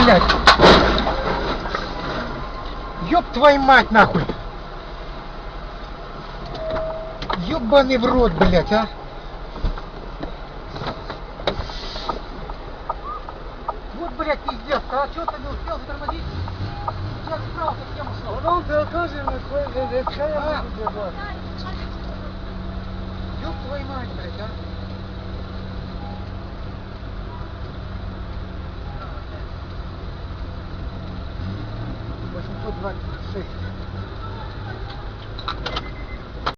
блядь! Ёб твою мать, нахуй! Ёбаный в рот, блядь, а! Вот, блядь, пиздец, а чё ты не успел затормозить? Я справа с кем ушел? Ну, ты тоже это Ёб твою мать, блядь, а! 826.